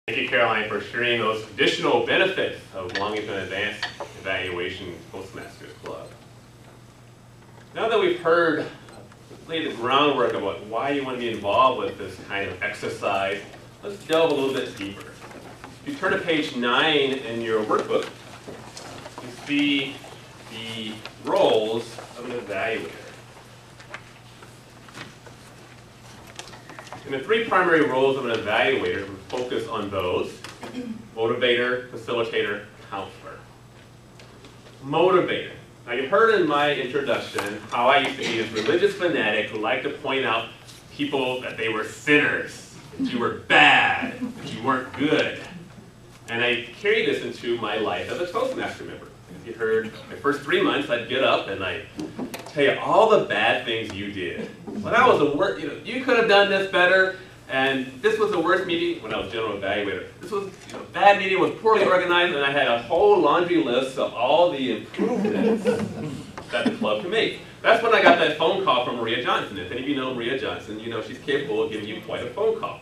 Thank you, Caroline, for sharing those additional benefits of Longington Advanced Evaluation Toastmasters Club. Now that we've heard, laid the groundwork about why you want to be involved with this kind of exercise, let's delve a little bit deeper. If you turn to page 9 in your workbook, you see the roles of an evaluator. And the three primary roles of an evaluator, we focus on those: motivator, facilitator, counselor. Motivator. Now you heard in my introduction how I used to be this religious fanatic who liked to point out people that they were sinners, that you were bad, that you weren't good. And I carried this into my life as a Toastmaster member. As you heard, my first 3 months I'd get up and I'd tell you all the bad things you did. Well, that was the worst, you could have done this better, and this was the worst meeting when I was general evaluator. This was, bad meeting, was poorly organized, and I had a whole laundry list of all the improvements that the club can make. That's when I got that phone call from Maria Johnson. If any of you know Maria Johnson, you know she's capable of giving you quite a phone call.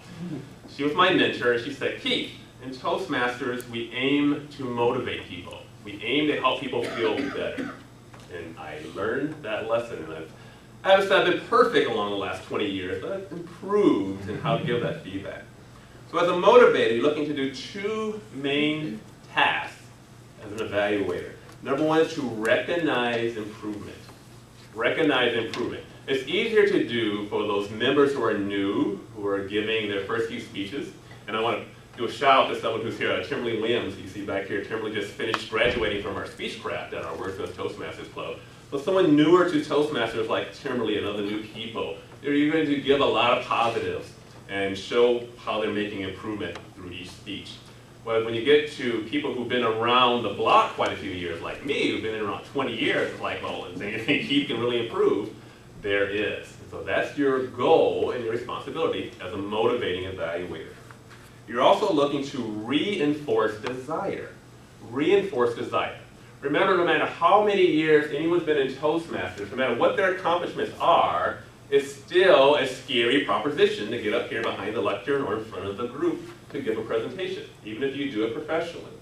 She was my mentor, and she said, "Keith, in Toastmasters, we aim to motivate people. We aim to help people feel better." And I learned that lesson, and I haven't been perfect along the last 20 years, but I've improved in how to give that feedback. So as a motivator, you're looking to do two main tasks as an evaluator. Number one is to recognize improvement. Recognize improvement. It's easier to do for those members who are new, who are giving their first few speeches. And I want to do a shout out to someone who's here, Timberly Williams. You see back here, Timberly just finished graduating from our Speechcraft at our Wordsmith Toastmasters Club. So someone newer to Toastmasters like Timberly and other new people, you're going to give a lot of positives and show how they're making improvement through each speech. But when you get to people who've been around the block quite a few years, like me, who've been around 20 years, it's like, well, is there anything Keith can really improve? There is. So that's your goal and your responsibility as a motivating evaluator. You're also looking to reinforce desire. Reinforce desire. Remember, no matter how many years anyone's been in Toastmasters, no matter what their accomplishments are, it's still a scary proposition to get up here behind the lectern or in front of the group to give a presentation, even if you do it professionally.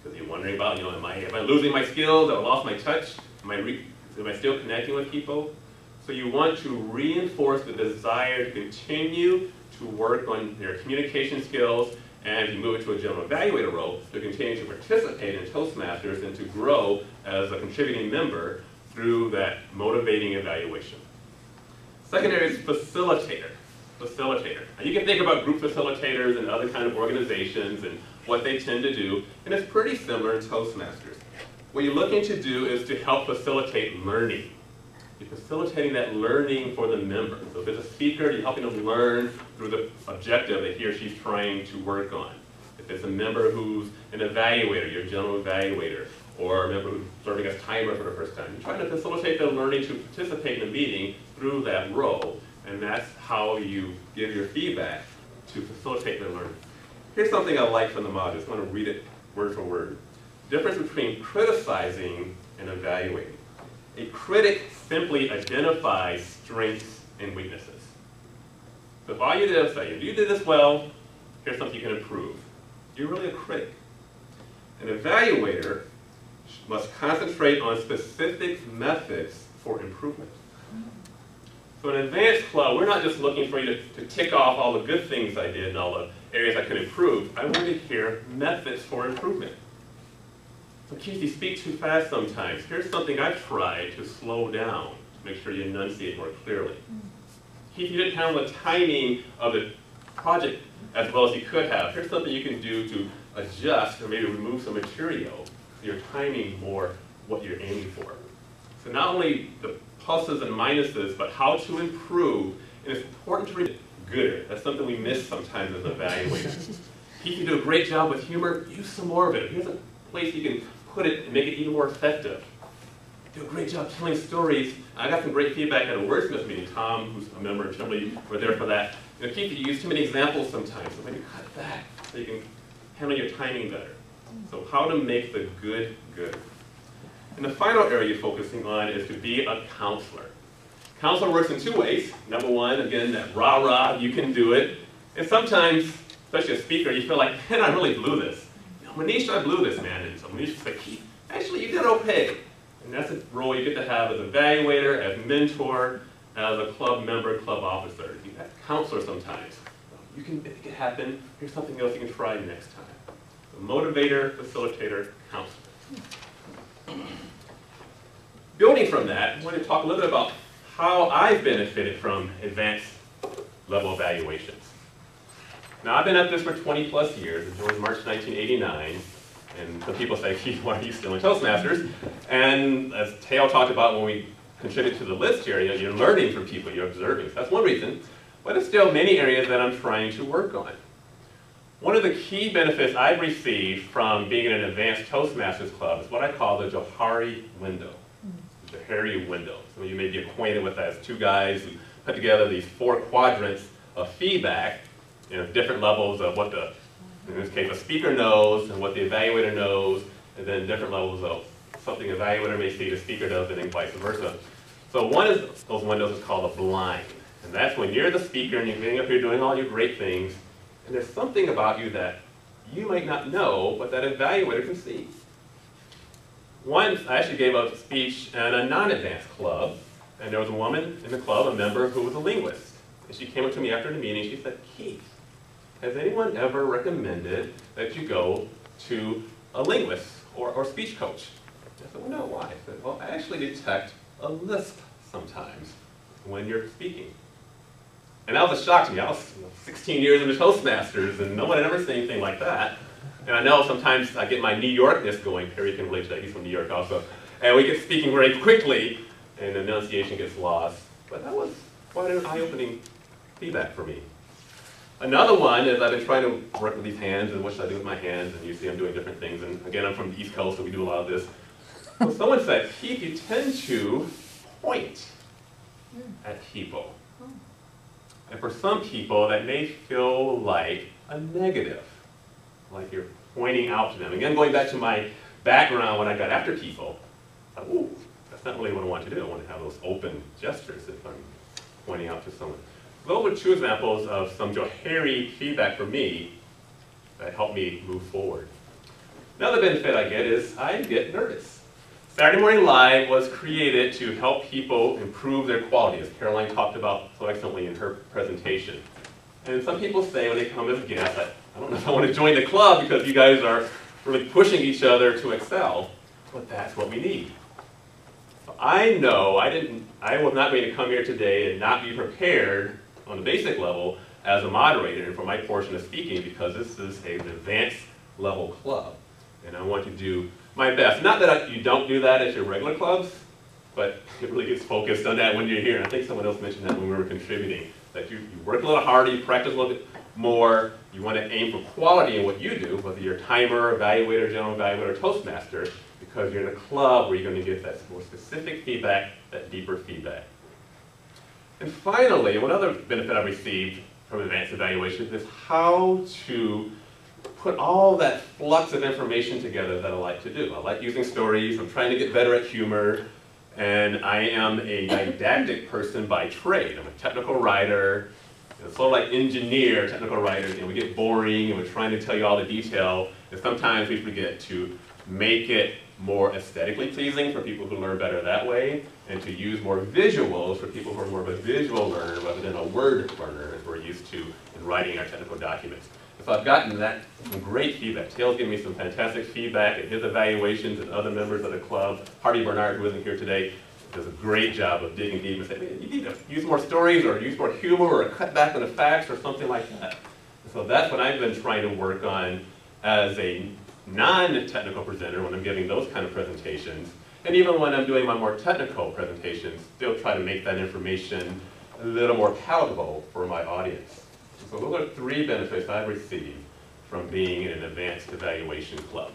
Because you're wondering about, am I losing my skills? Have I lost my touch? Am I still connecting with people? So you want to reinforce the desire to continue to work on their communication skills, and if you move it to a general evaluator role, to continue to participate in Toastmasters and to grow as a contributing member through that motivating evaluation. Second area is facilitator. Facilitator. Now you can think about group facilitators and other kind of organizations and what they tend to do, and it's pretty similar in Toastmasters. What you're looking to do is to help facilitate learning. You're facilitating that learning for the member. So if it's a speaker, you're helping them learn through the objective that he or she's trying to work on. If it's a member who's an evaluator, you're a general evaluator, or a member who's serving as timer for the first time, you're trying to facilitate their learning to participate in the meeting through that role, and that's how you give your feedback to facilitate their learning. Here's something I like from the modules. I'm going to read it word for word. Difference between criticizing and evaluating. A critic simply identifies strengths and weaknesses. So if all you did is say, if you did this well, here's something you can improve. You're really a critic. An evaluator must concentrate on specific methods for improvement. So in Advanced Club, we're not just looking for you to tick off all the good things I did and all the areas I could improve. I want to hear methods for improvement. So Keith, you speak too fast sometimes. Here's something I've tried to slow down to make sure you enunciate more clearly. Keith, you didn't handle the timing of the project as well as you could have. Here's something you can do to adjust or maybe remove some material so you're timing more what you're aiming for. So not only the pluses and minuses, but how to improve. And it's important to read gooder. That's something we miss sometimes as evaluators. Keith, you do a great job with humor. Use some more of it. Here's a place you can put it and make it even more effective. Do a great job telling stories. I got some great feedback at a Wordsmith meeting. Tom, who's a member of Timberly, were there for that. Keith, you use too many examples sometimes, so maybe cut back so you can handle your timing better. So how to make the good good. And the final area you're focusing on is to be a counselor. Counselor works in two ways. Number one, again, that rah-rah, you can do it. And sometimes especially a speaker, you feel like, man, I really blew this. Manish, I blew this, man. And so Manish was like, actually, you did okay. And that's a role you get to have as evaluator, as mentor, as a club member, club officer, as counselor sometimes. You can make it happen. Here's something else you can try next time. So motivator, facilitator, counselor. Building from that, I want to talk a little bit about how I've benefited from advanced level evaluations. Now, I've been at this for 20 plus years. I joined March 1989. And some people say, Keith, why are you still in Toastmasters? And as Teo talked about when we contribute to the list here, you're learning from people, you're observing. So that's one reason. But there's still many areas that I'm trying to work on. One of the key benefits I've received from being in an advanced Toastmasters club is what I call the Johari window. The Johari window. Some of you may be acquainted with that as two guys who put together these 4 quadrants of feedback, different levels of what the, in this case, a speaker knows and what the evaluator knows, and then different levels of something the evaluator may see the speaker does, and then vice versa. So one of those windows is called a blind. And that's when you're the speaker and you're getting up here doing all your great things, and there's something about you that you might not know, but that evaluator can see. Once, I actually gave a speech in a non-advanced club, and there was a woman in the club, a member, who was a linguist. And she came up to me after the meeting, she said, Keith, has anyone ever recommended that you go to a linguist or speech coach? I said, well, no, why? I said, well, I actually detect a lisp sometimes when you're speaking. And that was a shock to me. I was 16 years into Toastmasters, and no one had ever seen anything like that. And I know sometimes I get my New Yorkness going. Perry can relate to that. He's from New York also. And we get speaking very quickly, and the enunciation gets lost. But that was quite an eye-opening feedback for me. Another one is I've been trying to work with these hands, and what should I do with my hands? And you see I'm doing different things. And again, I'm from the East Coast, so we do a lot of this. So someone said, Keith, you tend to point at people. And for some people, that may feel like a negative, like you're pointing out to them. Again, going back to my background when I got after people, I thought, ooh, that's not really what I want to do. I want to have those open gestures if I'm pointing out to someone. Those were 2 examples of some Johari feedback for me that helped me move forward. Another benefit I get is I get nervous. Saturday Morning Live was created to help people improve their quality, as Caroline talked about so excellently in her presentation. And some people say when they come as guests, I don't know if I want to join the club because you guys are really pushing each other to excel, but that's what we need. I know I was not going to come here today and not be prepared on the basic level as a moderator and for my portion of speaking, because this is an advanced level club. And I want to do my best. Not that you don't do that at your regular clubs, but it really gets focused on that when you're here. And I think someone else mentioned that when we were contributing, that you work a little harder, you practice a little bit more, you want to aim for quality in what you do, whether you're a timer, evaluator, general evaluator, Toastmaster, because you're in a club where you're going to get that more specific feedback, that deeper feedback. And finally, one other benefit I've received from advanced evaluations is how to put all that flux of information together that I like to do. I like using stories, I'm trying to get better at humor, and I am a didactic person by trade. I'm a technical writer, sort of like engineer, technical writers, we get boring and we're trying to tell you all the detail, and sometimes we forget to make it more aesthetically pleasing for people who learn better that way, and to use more visuals for people who are more of a visual learner rather than a word learner as we're used to in writing our technical documents. So I've gotten some great feedback. Tayl's given me some fantastic feedback at his evaluations, and other members of the club. Hardy Bernard, who isn't here today, does a great job of digging deep and saying, man, you need to use more stories or use more humor or cut back on the facts or something like that. So that's what I've been trying to work on as a non-technical presenter when I'm giving those kind of presentations. And even when I'm doing my more technical presentations, still try to make that information a little more palatable for my audience. So those are 3 benefits I've received from being in an advanced evaluation club.